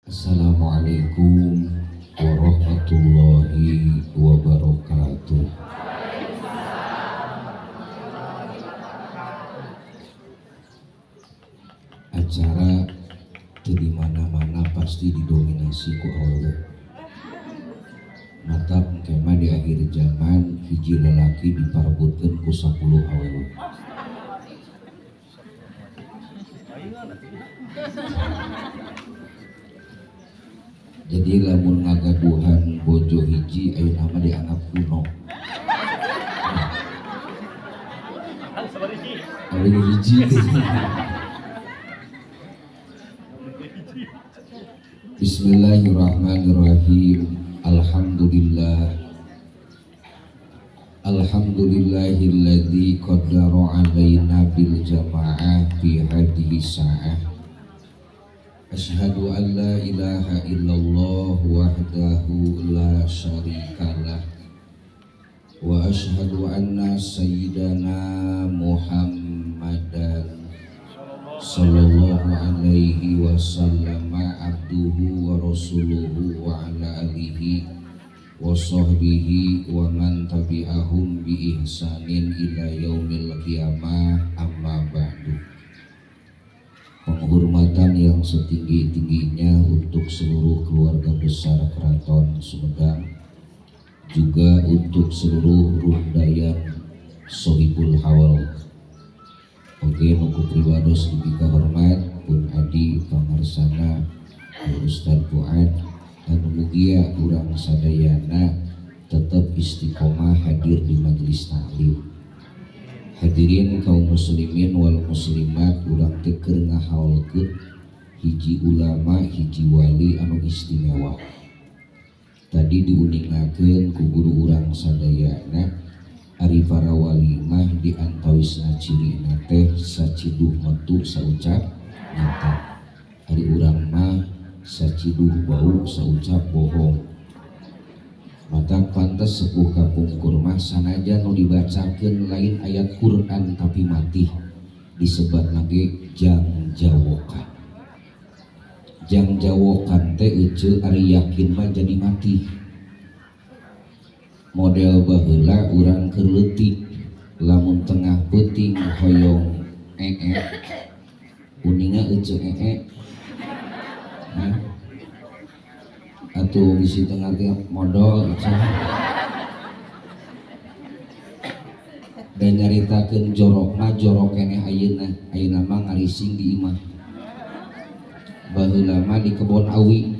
Assalamualaikum warahmatullahi wabarakatuh. Acara di mana-mana pasti didominasi ku awewe. Mata kema di akhir zaman hiji lelaki diparebutkeun ku 10 awewe. Jadi lamun ngagaduhan bojo hiji ayeuna mah dianggap kuno. Ari hiji. Bismillahirrahmanirrahim. Alhamdulillahilladzi qaddara alaina bil jama'ah fi hadhihi sa'ah. Asyhadu an la ilaha illallah wahdahu la syarikalah wa asyhadu anna sayyidana Muhammadan sallallahu alaihi wasallam abduhu wa rasuluhu wa ala alihi wa sahbihi wa man tabi'ahum bi ihsanin ila yaumil qiyamah, amma ba'du. Penghormatan yang setinggi-tingginya untuk seluruh keluarga besar Keraton Sumedang, juga untuk seluruh rundayan Sohibul Hawal. Oke, nuku priwados dipika hormat pun adi pangarsana Ustaz Fuad anu mugia urang sadayana tetap istiqomah hadir di majelis taklim. Hadirin kaum muslimin wal muslimat, urang teu keur ngahaulkeun hiji ulama hiji wali anu istimewa. Tadi diuningakeun ku guru urang sadayana ari para wali mah diantawisna cirina teh saciduh metu saucap nyata. Ari urang mah saciduh bau saucap bohong. Mata pantes sepuh kapungkur mah sanajan nu dibacakeun lain ayat Quran tapi mati disebat lagi jang jawokan. Jang jawokan teh ece ari yakin mah jadi mati. Model baheula urang keur leutik lamun tengah peuting hoyong uninga ece atuh bisi tengah teh modal dan nyaritakeun jorok keneh ayeuna mah ngarising di imah baheula mah di kebon awi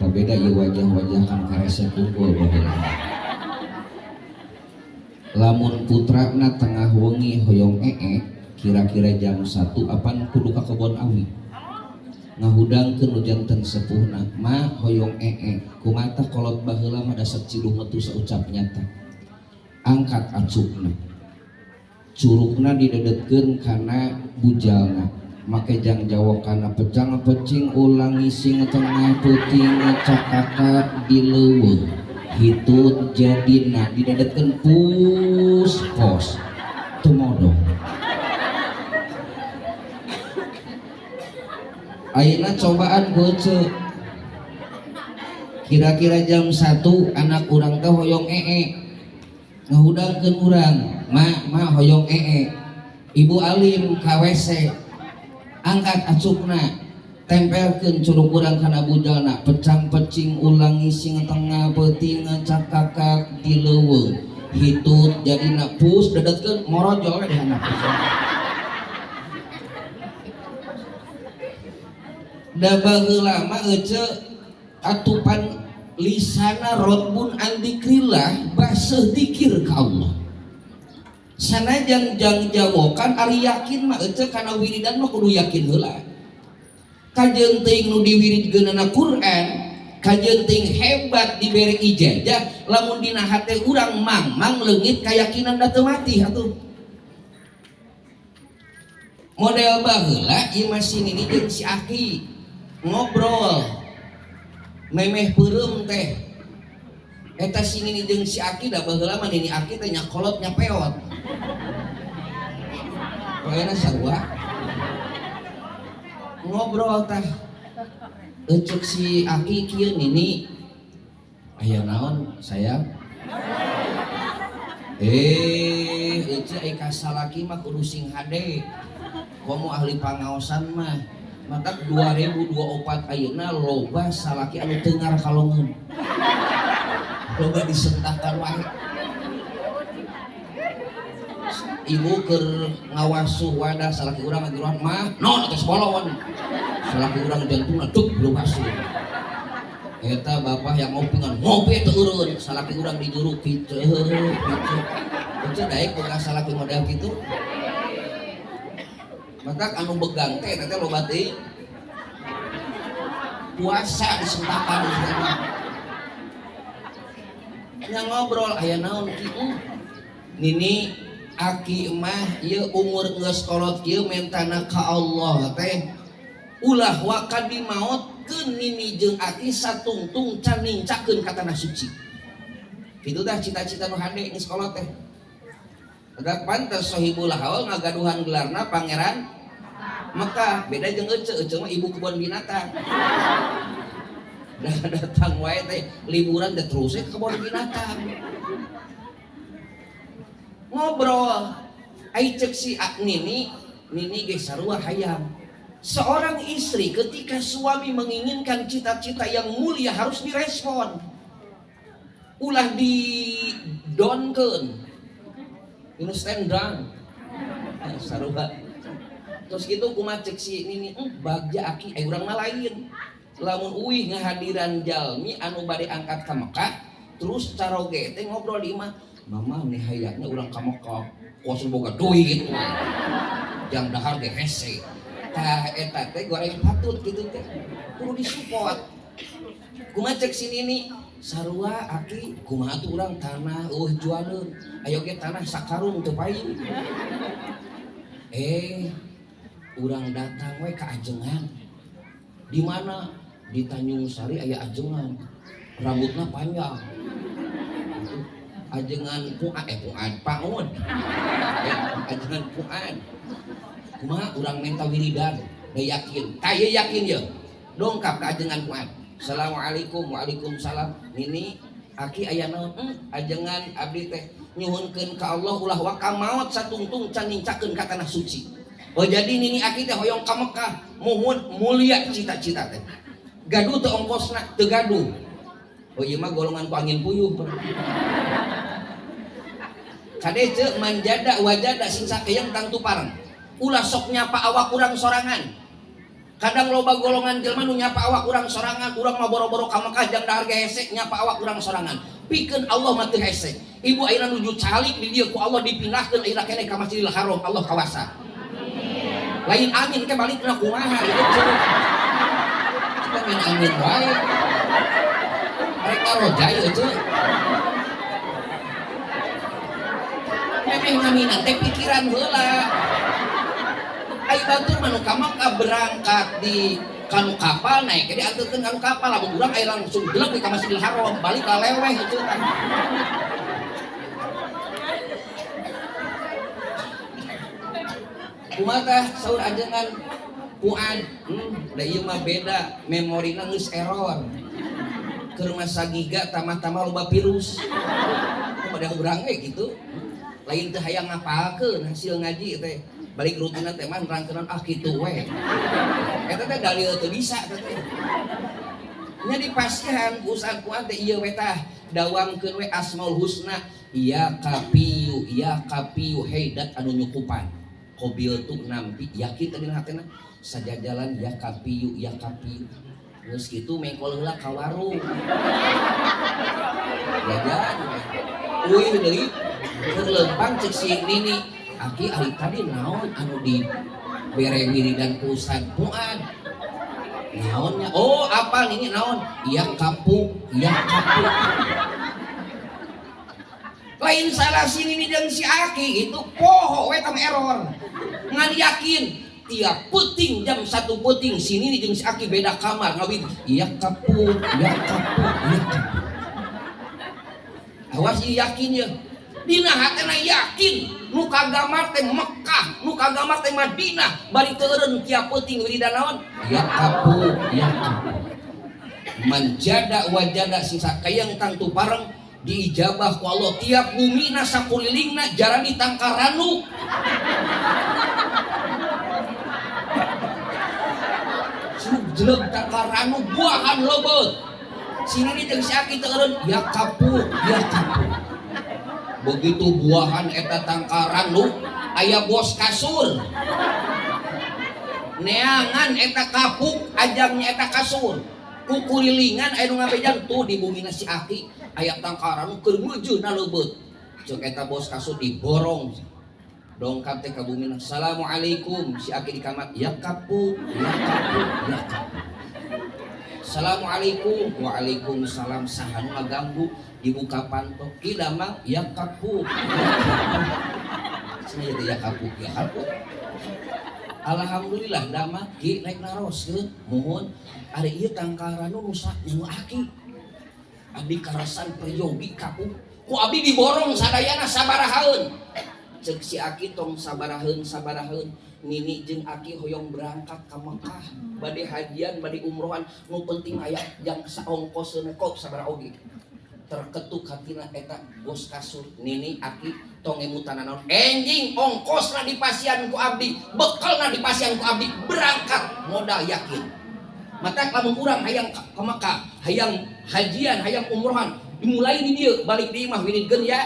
tabeda ieu wajah-wajah kan karese kumpul baheula. Lamun putrana tengah wengi hoyong kira-kira jam 1 apan kudu ka kebon awi ngahudangkeun janten sepuhna mah hoyong kumata kolot baheula mah dasar ciduh metu saucap nyata. Angkat acukna curugna didedetkeun kana bujalna make jang jawokana pejang pecing ulang ngising tengah peuting cakakak di leuweung hitut jadina didedetkeun pos teu modong. Ayeuna cobaan beuceuk kira-kira jam 1 anak urang teh hoyong ngahudangkeun urang ma hoyong ibu alim ka WC angkat acukna tempelkeun curug urang kana bujalna pecang pecing ulang ngising tengah peuting cakakak di leuweung hitut jadina pus dedetkeun morojol di handap. Da baheula mah ece atupan lisana rotbun an dzikrillah baseuh dzikir ka Allah. Sanajan jang jawokan ari yakin mah ece kana wiridan mah kudu yakin heula. Kajeun teuing nu diwiridkeunana Quran, kajeun teuing hebat dibere ijazah, lamun dina hate urang mang leungit kayakinan da teu mati atuh. Model baheula ieu masih ini jeung si Aki ngobrol memeh peureum teh eta sini jeung si Aki da baheula mah nini Aki teh nya kolot nya peot Pokoknya sarua ngobrol tah Cek si Aki kieu nini aya naon sayang ece ai kasalaki mah kudu sing hade komo ahli pangaosan mah mata 2024 ayeuna loba salaki anu teu ngarakalongeun loba disentakan wae ibu keur ngawasuh wadah salaki urang ngagiruan mah non atas bolon salaki urang jantungna duk belum hasil eta bapak yang ngopi ngan ngopi teu eureun salaki urang dijuruk kitu kitu daek bekas salaki model kitu maka anu begang teh eta loba teh puasa disentakan nya ngobrol aya naon kitu nini Aki mah ieu umur geus kolot kieu mentana ka Allah teh ulah wakadi maotkeun nini jeung Aki satungtung can nincakeun ka tanah suci kitu dah cita-cita nu hade geus kolot teh da pantes Sohibul Haul ngagaduhan gelarna Pangeran Mekah beda jeung ece mah ibu kebun binatang dah datang wae teh liburan teh terus ke kebun binatang ngobrol ai cek si Nini ge sarua hayang seorang istri ketika suami menginginkan cita-cita yang mulia harus direspon ulah di donkeun stand down sarua terus gitu kumaha cek si Nini bagja Aki urang mah lain lamun uih ngahadiran jalmi anu bade angkat ka Mekah terus caroge teh ngobrol di imah mama nih hayaknya urang ka Mekah kuasa boga duit jang dahar ge hese tah eta teh goreng patut gitu teh kudu disupport kumaha cek si Nini sarua Aki kumaha tuh urang tanah jualeun ayo ge tanah sakarung teu payu urang datang we ka ajengan di mana di Tanjung Sari aya ajengan rambutna panjang ajengan puad paun ajengan puad kumaha urang minta wiridan da yakin taya yakin ya dongkap ka ajengan puad assalamualaikum waalaikumsalam nini Aki aya naon ajengan abdi teh nyuhunkeun ka Allah ulah waka maot satungtung can nincakeun ka tanah suci oh jadi nini Aki teh hoyong ka Mekah muhun mulia cita-cita teh gaduh teu ongkosna teu gaduh oh ieu mah golongan ku angin puyuh kadece manjada wajada sing sakeuyeung tang tupareng ulah sok nyapa awak urang sorangan kadang loba golongan jelema nu nyapa awak urang sorangan urang mah boro-boro ka Mekah jang dahar ge hese nyapa awak urang sorangan pikeun Allah mah teu hese ibu ayeuna nuju calik di dieu ku Allah dipindahkeun ayeuna keneh ka Masjidil Haram Allah kawasa lain amin ke balikna kumaha gitu kita main amin wae mereka rojai aja memeh ngaminan teh pikiran heula ai batur manu ka Mekah berangkat di kanu kapal naik ke diantarkeun kanu kapal lamun urang aya langsung gelep ka Masjidil Haram balik ka leweh itu kan kumaha saur ajengan puan da ieu mah beda memorina geus error keur masa giga tamah-tamah loba virus kumaha urang gitu lain teu hayang ngapalkeun hasil ngaji teh balik rutina teh mah nerangkeun kitu we eta teh dalil teu bisa teh nya dipastihan usaha kuat teh ieu we tah dawamkeun we Asmaul Husna ya kapiyu heidat anu nyukupan kobil tuh nampi yakin tadi hatena sajajalan ya kapiyu geus kitu mengkol heula ka warung jajan euy deui keur leumpang cek si Nini Aki ari tadi naon anu di bere wiridan ku Ustaz Fuad naonnya oh apa Nini naon ya kapu lain salah si Nini jeung si Aki itu poho we tam error ngan yakin tiap puting jam 1 puting si Nini jeung si Aki beda kamar ngawin iya kapu awas ieu yakin ya dina hatena yakin nu kagama teh Mekah, nu kagama teh Madinah, bari teureun tiap peuting wiridan naon? Ya kapuk, ya kapuk. Manjada wajada sisa kayang tang tu pareng diijabah ku Allah tiap bumi na sakulilingna jarani tangkaranu. Jelek tangkaranu buahan leubeut. Sini jeung si Aki teureun ya kapuk, ya kapuk. Begitu buahan eta tangkaranu aya bos kasur. Neangan eta kapuk ajangnya eta kasur. Kukulilingan aya nu ngabejang tuh di bumi si Aki aya tangkaranu keur meujeuhna leubeut. Ceuk eta bos kasur diborong. Dongkap teh ka bumi. Assalamualaikum si Aki di kamar ya kapuk, ya kapuk, ya kapuk. Assalamualaikum. Waalaikumsalam. Saha nu ngaganggu dibuka pantok ieu damang ya kapuk. Cenah teh ya kapuk, ya kapuk. Alhamdulillah damang ki rek naroskeun mohon ari ieu tangkaranu rusak nyawa Aki. Abdi karasan peryogi kapuk. Ku abdi diborong sadayana sabarahaeun. Ceuk si Aki tong sabaraheun Nini jeung Aki hoyong berangkat ka Mekah bade hajian bade umrohan nu penting aya jang saongkosna kok sabaraha oge terketuk hatina eta bos kasur Nini Aki tong emutan naon enjing ongkosna dipasian ku abdi bekelna dipasian ku abdi berangkat modal yakin mata lamun urang hayang ka Mekah hayang hajian hayang umrohan dimulai di dieu balik di imah wiridkeun ya.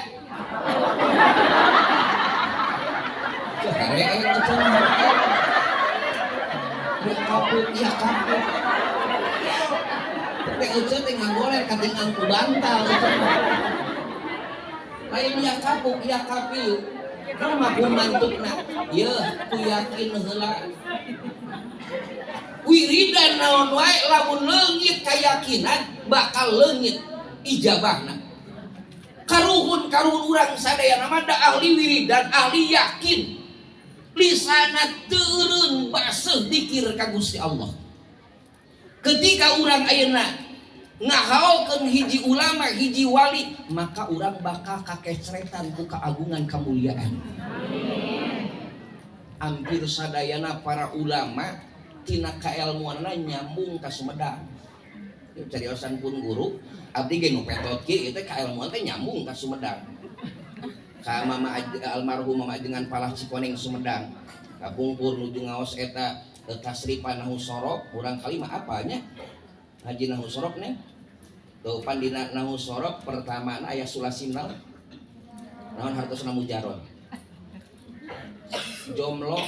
Ya kapuk, ya kapuk. Tapi ucap teh ngagoler katingan ku bantal. Lain ya kapuk, ya kapuk. Nama ku mantukna. Ye, ku yakin heula. Wiridan naon wae lamun leungit kayakinan bakal leungit ijabahna. Karuhun urang sadayana mah da ahli wiridan, ahli yakin. Lisana turun baseuh dikir ka Gusti Allah. Ketika urang ayeuna ngahaolkeun hiji ulama, hiji wali, maka urang bakal kakecretan ku kaagungan kamuliaan. Hampir sadayana para ulama tina kaelmuanna nyambung ka Sumedang. Cariosan pun guru, abdi ge nu petot kieu teh kaelmuan teh nyambung ka Sumedang. Ka mama almarhum mama dengan Palah Cikoneng Sumedang kapungkur nuju ngaos eta tasripan nahu sorok urang kali mah apanya haji nahu sorok neng tuh pandina nahu sorok pertama aya sulasimnal naon hartosna mujarod jomlo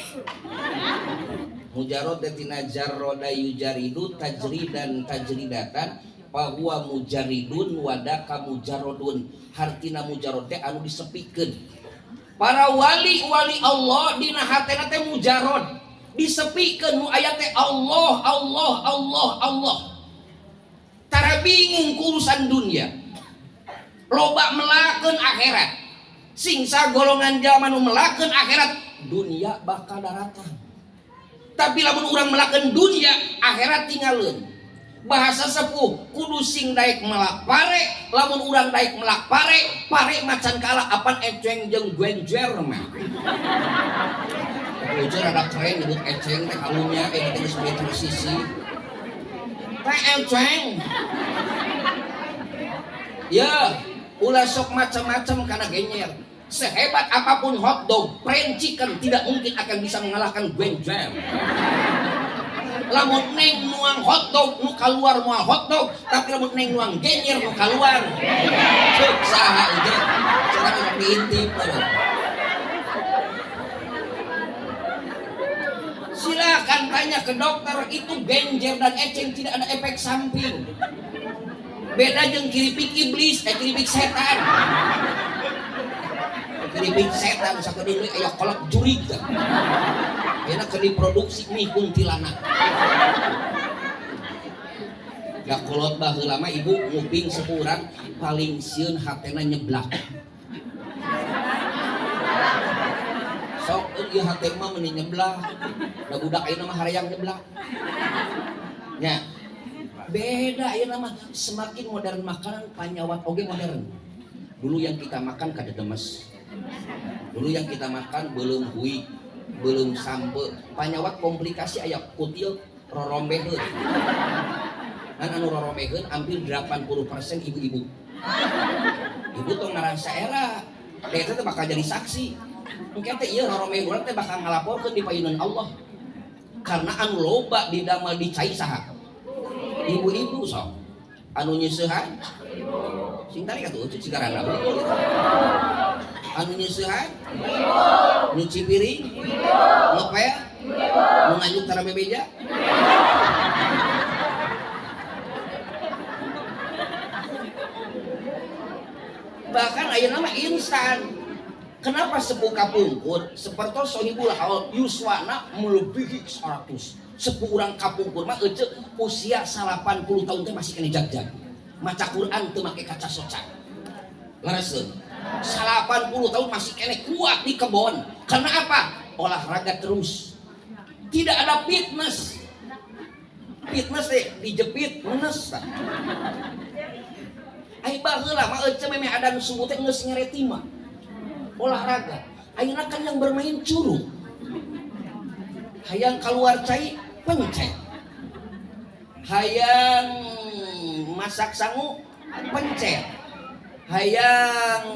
mujarod tina jarroda yujaridu tajridan tajridatan bahwa mujaridun wadaka mujarodun hartina mujarod teh anu disepikeun para wali-wali Allah dina hatena teh mujarod disepikeun nu aya teh Allah Allah Allah Allah tara bingung ku urusan dunia loba melakeun akhirat singsa golongan jalma nu melakeun akhirat dunia bakal daratan tapi lamun urang melakeun dunia akhirat tinggalkeun bahasa sepuh kudu sing daek melak pare lamun urang daek melak pare macan kalah apan eceng jeung gwenjer mah gwenjer ada keren disebut eceng teh kalungnya teh geus meter sisi teh eceng ya ulah sok macam-macam kana genyer sehebat apapun hotdog princikan tidak mungkin akan bisa mengalahkan gwenjer. Lamun neng nuang hotdog nu keluar moal hotdog tapi lamun neng nuang genyer nu keluar cek saha uje cara bisa diintip silakan tanya ke dokter itu genjer dan eceng tidak ada efek samping beda jeung kiripik iblis kiripik setan kiripik setan sakeudeui aya kolak jurig enak ke diproduksi mie kuntilanak gak kolot baheula mah ibu nguping sepurang paling sieun hatena nyeblak sok ieu hate mah meuni nyeblak da budak ayeuna mah harayang nyeblak nya beda ayeuna mah semakin modern makanan panyawat oge modern Dulu yang kita makan kada demes. Dulu yang kita makan belum hui, belum sampe. Panyawat komplikasi aya kutil rorombeheun. Kan anu rorombeheun hampir 80% ibu-ibu. Ibu tong ngarasa era. Eta teh bakal jadi saksi. Engke teh ieu rorombeheun teh bakal ngalaporkeun di payunan Allah. Karena anu loba didamel di cai saha? Ibu-ibu sok. Anu nyeusehan? Sing tadi atuh cigarana beul. Anu nyeusehan? Nyuci piring? Ngepel? Nu nganyuk tara bebeja? Bahkan ayeuna mah instan. Kenapa sepuh kapungkur seperti sohibul haul yuswana melebihi 100. Sepuh urang kapungkur mah ece usia 80 tahun teh masih kena jag-jag. Maca Quran teu make kaca soca. Lareseun. 80 tahun masih kena kuat di kebon. Karena apa? Olahraga terus. Tidak ada fitness. Fitness teh dijepit menes. Ai baheula mah ece memeh adan subuh teh geus ngereti mah. Olahraga. Ayeuna kan yang bermain curug. Hayang keluar cai pencet. Hayang masak sangu pencet. Hayang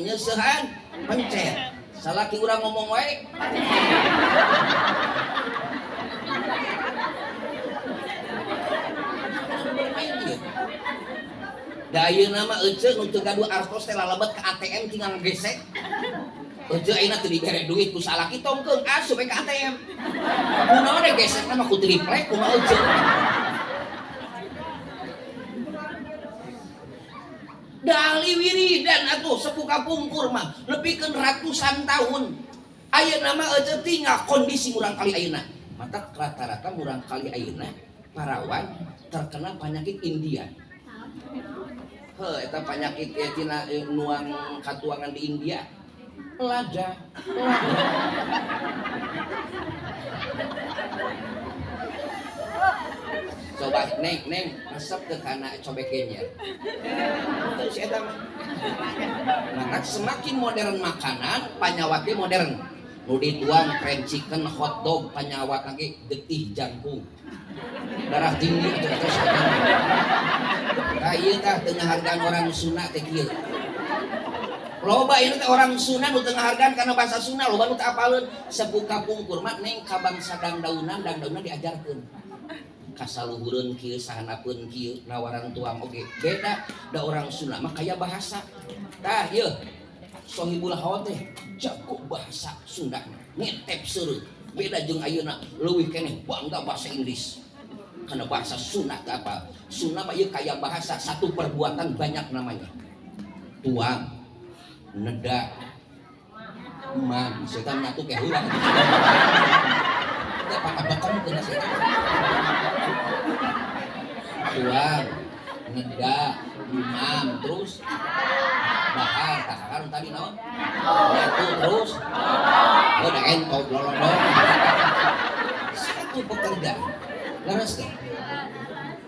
nyeusehan pencet. Salaki urang ngomong wae. Bermain ieu. Da ayeuna mah ece nu teu gaduh artos teh lalebet ka ATM tinggal gesek. Ece ayeuna teu dibere duit ku salaki tongkeung asup ka ATM. Kunaon deh gesekna mah ku triplek kumaha ece. Dali wiridan atuh sepuh kapungkur mah lebihkeun ratusan tahun. Ayeuna mah ece tinggal kondisi murang kali ayeuna. Mata rata-rata murang kali ayeuna parawan terkena penyakit India. Eta penyakit tina nuang katuangan di India lada. Coba neng resep ke kana cobeknya. Terus eta mah. Maka semakin modern makanan, panyawatnya modern. Nu dituang fried chicken, hot dog, panyawat lagi getih jangkung. Darah tinggi terus. Ieu tah teu ngahargaan orang Sunda teh kieu. Loba ieu teh orang Sunda nu teu ngahargaan kana bahasa Sunda, loba nu teu apaleun sepuh kapungkur mah neng ka bangsa dangdaunan diajarkeun. Kasaluhureun kieu sahanapeun kieu nawaran tuang oge. Beda da orang Sunda mah kaya bahasa. Tah ieu sohibul hawa teh jago bahasa Sunda. Ngetep seureut. Beda jeung ayeuna leuwih keneh bangga bahasa Inggris. Karena bahasa Sunda teh apa? Sunda mah ieu kaya bahasa satu perbuatan banyak namanya. Tuang, neda, mam, setan nyatu ke heula. Teh pakabakan teh setan. Tuang, neda, mam, terus bahar, takaran tadi naon? Nyatu terus. Udah entok lolodong. Satu pekerjaan. Laras teh.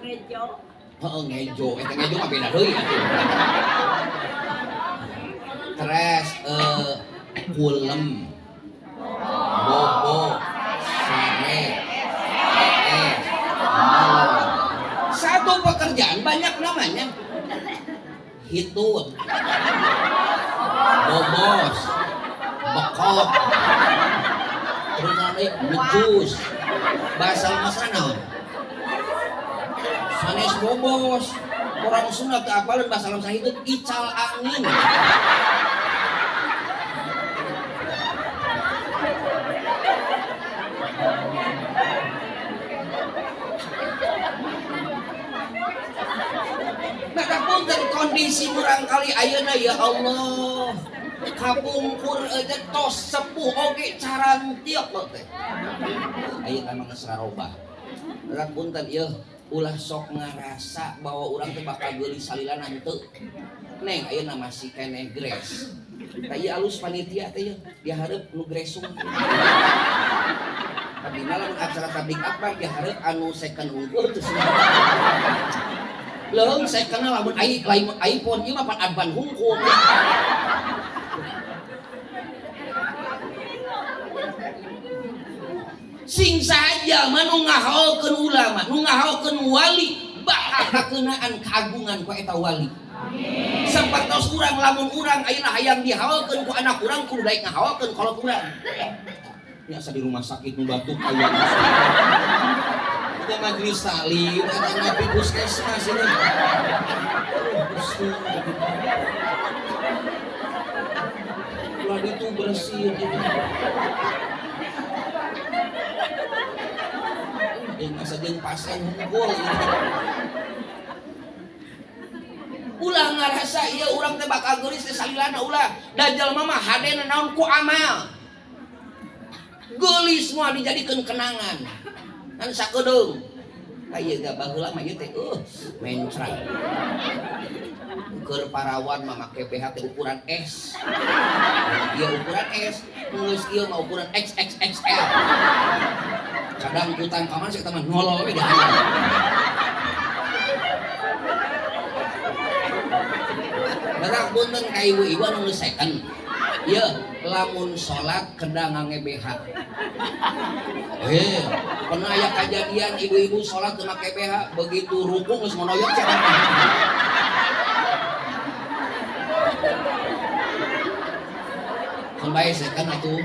Ngejo. Heeh ngejo, eta ngejo mah beda deui atuh. Tres kulem. Bobo. Sare. Satu pekerjaan banyak namanya. Hitut. Bobos. Bekok. Terus nanti ngejus. Bahasa masana naon? Sanes bobos. Orang Sunda teu apaleun bahasa lam sahideut ical angin. Maka punten kondisi murang kali ayeuna ya Allah. Kapungkur aja tos sepuh oge carantiok teh. Ayeuna mah geus rarobah. Punten ieu ulah sok ngarasa bahwa urang teh bakal geuli salilana henteu. Neng ayeuna masih keneh gres. Tah ieu alus panitia teh ieu dihareup nu gresung. Tapi lamun acara tablik akbar dihareup anu second unggul teh. Leung saya kenal lamun iPhone ieu mah pan advan hungkul. Sing saja mah nu ngahaokeun ulama, nu ngahaokeun wali, bakal kakeunaan keagungan ku eta wali. Sapertos urang lamun urang ayeuna hayang dihaokeun ku anak urang kudu daek ngahaokeun kolot urang. Biasa di rumah sakit nu batuk aya. Kita majelis taklim, eta ngapi puskesmas ini. Ulah itu bersih gitu. Masa jeung pasien hungkul gitu. Ulah ngarasa ieu urang teh bakal geulis teh salilana ulah. Dajal mah hadena naon ku amal. Geulis moal dijadikeun kenangan. Kan sakedeung. Aya ga baheula mah ieu teh mencrai. Keur parawan mah make BH teh ukuran S. Ieu ukuran S, geus ieu mah ukuran XXXL. Kadang utang kamar sih teman nolol we dah. Barak punten ka ibu-ibu anu ngeuseken. Ieu lamun salat kedah ngangge BH. Pernah aya kejadian ibu-ibu salat teu make BH, begitu ruku geus ngonoyot cenah. Sampai sekan atuh.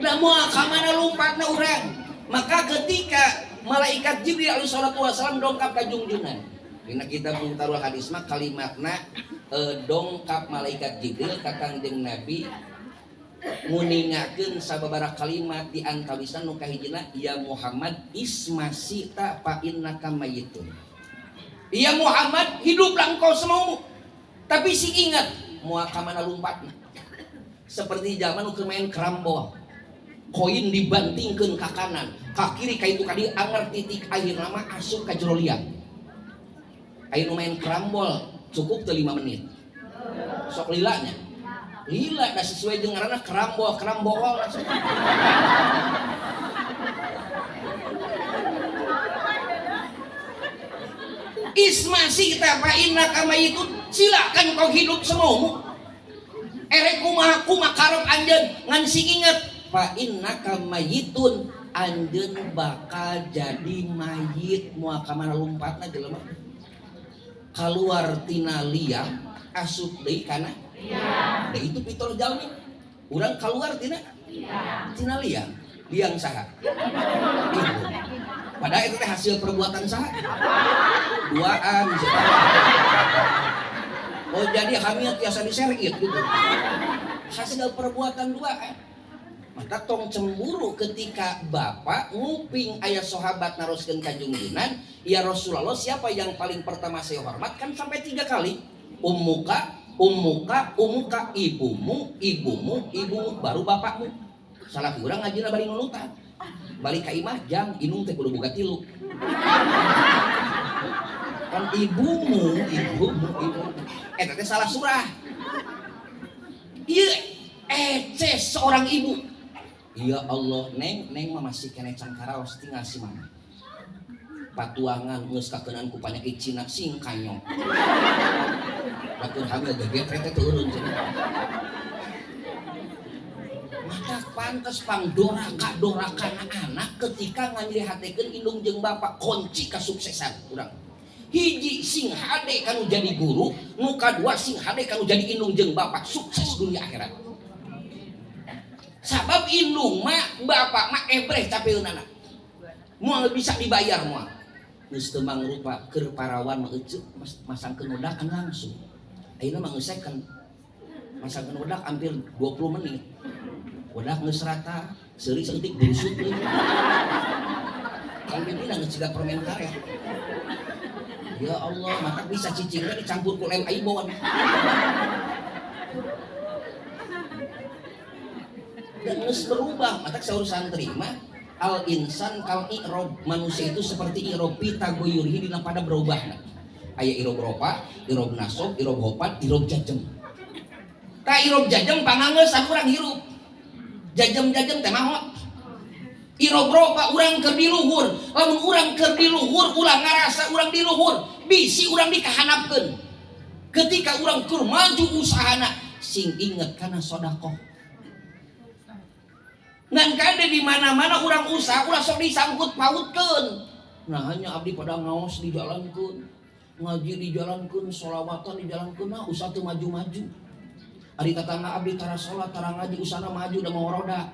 Da moal ka mana lumpatna urang. Maka ketika malaikat Jibril alaihi salatu wasallam dongkap ka junjungan. Dina kitab Muhtarul Hadis mah kalimatna dongkap malaikat Jibril ka Kangjeng Nabi nguningakeun sababaraha kalimat di antawisna nu kahijina ya Muhammad ismasita fa innaka mayyitun. Ya Muhammad hiduplah engkau semaumu. Tapi si ingat moal ka mana lumpatna. Seperti zaman nu main kerambol. Koin dibantingkeun ka kanan, ka kiri ka itu kadi anger titik akhir nama asup ka jero liang. Aya main kerambol cukup teu 5 menit. Sok lilanya. Lila da sesuai jeung ngaranna kerambol langsung. Ismasi kita fa innaka mayyitun, silakan kau hidup semaumu. Erek kumaha kumakarep anjeun ngan si inget fa innaka mayyitun, anjeun bakal jadi mayit moal ka mana lompatna jelema. Kaluar tina liang asup deui kana liang. Da itu pitol jalmi. Urang kaluar tina liang. Liang saha? Itu. Padahal itu teh hasil perbuatan saha? Duaan. Oh jadi hamil tiasa disergit gitu. Hasil perbuatan duaan. Maka tong cemburu ketika bapak nguping ayah sahabat naroskeun ka junjungan, ya Rasulullah siapa yang paling pertama saya hormat kan sampai 3 kali. Ummuka, ibumu, baru bapakmu. Salah urang ngajina bari nunutan. Balik ka imah jang inung teh kudu boga 3. Kan ibumu. Eta teh salah surah. Ieu eces seorang ibu. Ya Allah, neng mah masih kena cangkaraos tinggal si mama. Patuangan geus kakeunaan ku panyakit cina sing kanyong. Batur hamil geget teh turun cenah. Maka pantes doraka anak ketika ngalihatekeun indung jeung bapak kunci kasuksesan urang. Hiji sing hade kanu jadi guru, nu kadua sing hade kanu jadi indung jeung bapak sukses dunia akhirat. Sabab indung mah bapak mah ebreh capeunana. Moal bisa dibayar moal. Geus teu mangrupa keur parawan mah euceuk masangkeun wedak langsung. Ayeuna mah geus second. Masangkeun wedak hampir 20 menit. Wedak geus rata, seuri saeutik busuk deui. Kan pimpinan geus ciga permen karet. Ya Allah, maka bisa cicingnya dicampur ku lem aibon. Dan harus berubah. Maka saur santri mah al insan kal i'rob, manusia itu seperti i'rob pita goyurhi dina pada berubahna. Aya i'rob ropa, i'rob nasob, i'rob hopat, i'rob jajem. Ka i'rob jajem pangangeus urang hirup. Jajem teh mahot. Irogropa urang keur di luhur, lamun urang keur di luhur ulah ngarasa urang di luhur, bisi urang dikahanapkeun. Ketika urang keur maju usahana, sing inget kana sedekah. Ngan kade di mana-mana urang usaha ulah sok disangkut pautkeun. Nah hanya abdi pada ngaos dijalankeun, ngaji dijalankeun, sholawatan dijalankeun, nah usaha teu maju-maju. Ari tetangga abdi tara sholat, tara ngaji, usahana maju da mau roda.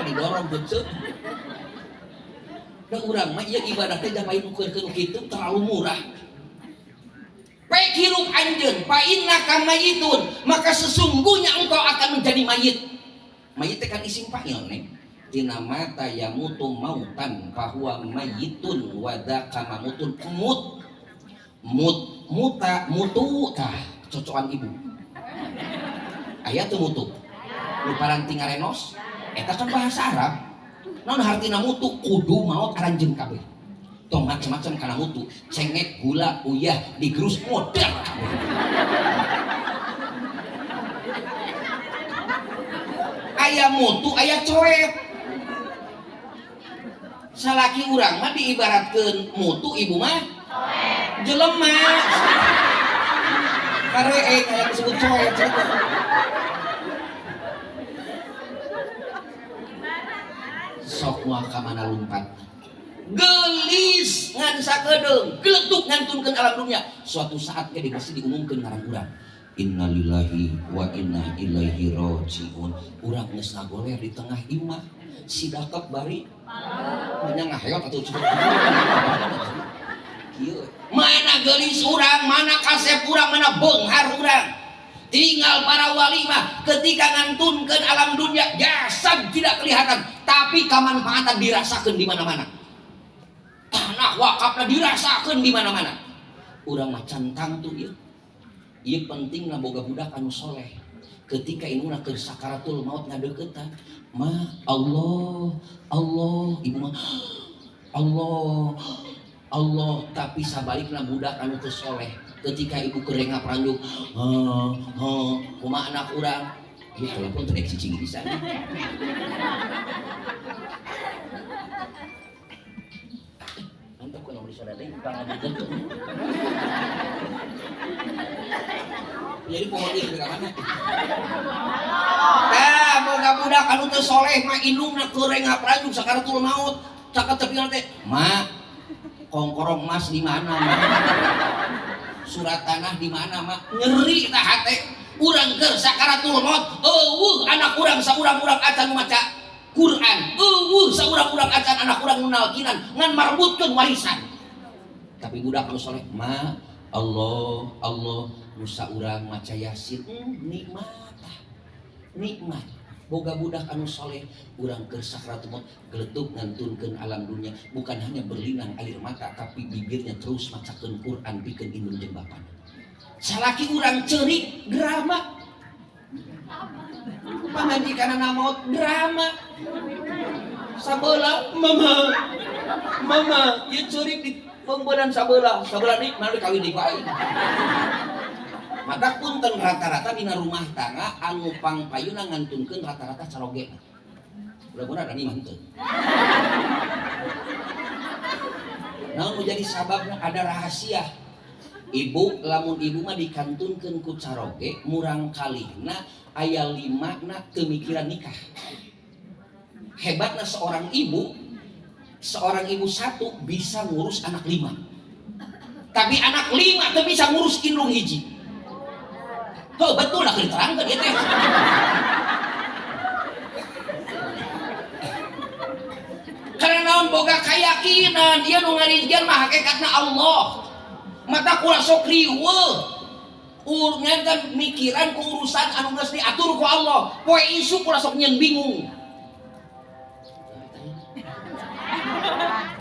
Didorong betul. Da urang mah ieu ibadah teh jangan nukeurkeun kitu terlalu murah. Baik hirup anjeun, fa innaka mayitun, maka sesungguhnya engkau akan menjadi mayit. Mayit teh kan isim fa'il neng. Tina mata yamutu mautan fa huwa mayitun wa dzaka mamutun muta mutu tah cocokan ibu. Aya teu mutu. Nu paranting ngarenos eta kan bahasa Arab. Naon hartina mutu kudu maot aranjeun kabeh. Tong macam-macam kana mutu, cengek, gula, uyah, digerus modal kabeh. Aya mutu, aya coet. Salaki urang mah diibaratkeun mutu, ibu mah coet. Jelema. Karee kayak disebut coet. Sok moal ka mana lumpat. Gelis ngan sakedeung, geletuk ngantunkeun alam dunia. Suatu saat ge dibisi diumumkeun ngarang urang. Innalillahi wa inna ilaihi rajiun. Urang geus ngagoler di tengah imah. Si dakep bari. Nya ngaheot atuh cenah. Kieu. Mana gelis urang, mana kasep urang, mana beunghar urang. Tinggal para wali mah ketika ngantunkeun alam dunia jasad tidak kelihatan, tapi kamanfaatan dirasakeun di mana-mana. Tanah wakafna dirasakeun di mana-mana. Urang mah cantang tuh ieu. Ieu pentingna boga budak anu soleh. Ketika induna keur sakaratul maut ngadeuketan, mah Allah, ibu mah Allah, tapi sabalikna budak anu teu soleh. Ketika ibu kerenga pranjuk, kumaha anak urang? Ieu telepon teu dek cicing pisan. Antep kana beli soda deui pangadeun. Jadi pohon ieu ka mana? Tah, boga budak anu teu soleh mah indungna kerenga pranjuk sakaratul maut. Caket tepina teh, "Ma, kongkorong emas di mana, Ma? Surat tanah di mana, Mak?" Nyeri tah hate. Urang keur sakaratul maut, eueuh anak urang saurang-urang acan maca Quran, eueuh saurang-urang acan anak urang nu nalkinan ngan marbutkeun warisan. Tapi budak anu saleh, "Ma, Allah, nu saurang maca Yasin." Nikmat tah. Nikmat. Boga budak anu soleh, urang keur sakaratul maut geletuk ngantunkeun alam dunia, bukan hanya berlinang air mata, tapi bibirnya terus macakeun Quran pikeun indung jeung bapana. Salaki urang ceurik drama. Pangandikanana maut drama. Sabeula, mama, ieu ceurik di pembeunaan sabeula dik mah kawin di bae. Maka punten rata-rata dina rumah tangga anu pangpayuna ngantunkeun rata-rata caroge. Mudah-mudahan ani mah henteu. Namun menjadi sababna ada rahasia. Ibu, lamun ibu mah dikantunkeun ku caroge, murang kalihna aya 5na teu mikiran nikah. Hebatna seorang ibu satu bisa ngurus anak 5. Tapi anak 5 teu bisa ngurus indung hiji. Oh betul lah diterangkan ya teh. Karena naon boga keyakinan dia nu ngarijieun mah hakikatna Allah. Mata kula sok riweuh. Urang mikiran ku urusan anu geus diatur ku Allah. Poe isu kula sok nyeun bingung.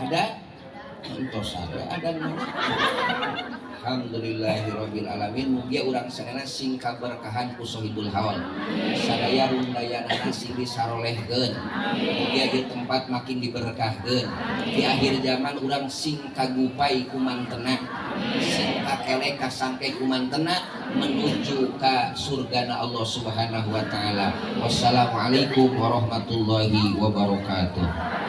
Ada? Entos ada. Alhamdulillahirabbil alamin. Mugia urang sadana sing kaberkahan ku Sohibul Haul. Sadaya rundayanana sing disarolehkeun. Mugia di tempat makin diberkahkeun. Di akhir zaman urang sing kagupai ku mantena. sing kakele kasangke kumantena menuju ka surgana Allah Subhanahu wa taala. Wassalamualaikum warahmatullahi wabarakatuh.